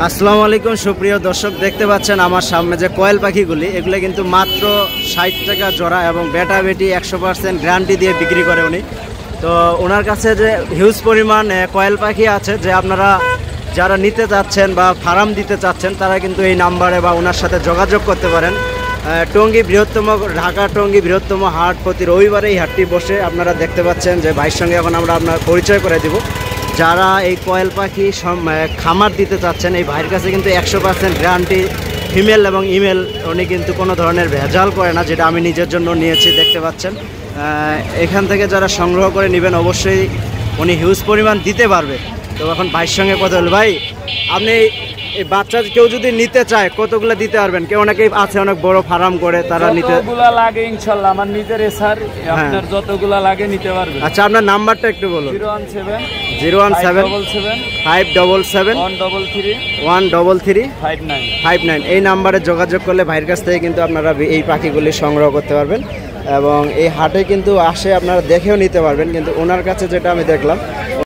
আসসালামু আলাইকুম সুপ্রিয় দর্শক, দেখতে পাচ্ছেন আমার সামনে যে কোয়েল পাখিগুলি, এগুলো কিন্তু মাত্র 60 টাকা জোড়া এবং বেটা বেটি 100% গ্যারান্টি দিয়ে বিক্রি করে উনি। তো ওনার কাছে যে হিউজ পরিমাণ কোয়েল পাখি আছে, যে আপনারা যারা নিতে চাচ্ছেন বা ফার্ম দিতে চাচ্ছেন তারা কিন্তু এই নাম্বারে বা ওনার সাথে যোগাযোগ করতে পারেন। টঙ্গী বৃহত্তম, ঢাকা টঙ্গী বৃহত্তম হাট, প্রতি রবিবারে এই হাটটি বসে। আপনারা দেখতে পাচ্ছেন যে ভাইয়ের সঙ্গে এখন আমরা আপনার পরিচয় করে দিব। যারা এই কোয়েল পাখি খামার দিতে চাচ্ছেন, এই ভাইয়ের কাছে কিন্তু 100% গ্যারান্টি, ফিমেল এবং ইমেল। উনি কিন্তু কোনো ধরনের ভেজাল করে না, যেটা আমি নিজের জন্য নিয়েছি। দেখতে পাচ্ছেন এখান থেকে যারা সংগ্রহ করে নেবেন অবশ্যই উনি হিউজ পরিমাণ দিতে পারবে। তো এখন ভাইয়ের সঙ্গে কথা বল। ভাই, আপনি এই বাচ্চা কেউ যদি নিতে চায় কতগুলো দিতে পারবেন? কেউ অনেকেই আছে অনেক বড় ফার্ম করে, তারা নিতে যতগুলা লাগে ইনশাআল্লাহ আমার নিজের স্যার, আপনার যতগুলা লাগে নিতে পারবেন। আচ্ছা, আপনার নাম্বারটা একটু বলুন। 017-533-133-59 এই নাম্বারে যোগাযোগ করলে ভাইয়ের কাছ থেকে কিন্তু আপনারা এই পাখিগুলি সংগ্রহ করতে পারবেন এবং এই হাটে কিন্তু আসে আপনারা দেখেও নিতে পারবেন। কিন্তু ওনার কাছে যেটা আমি দেখলাম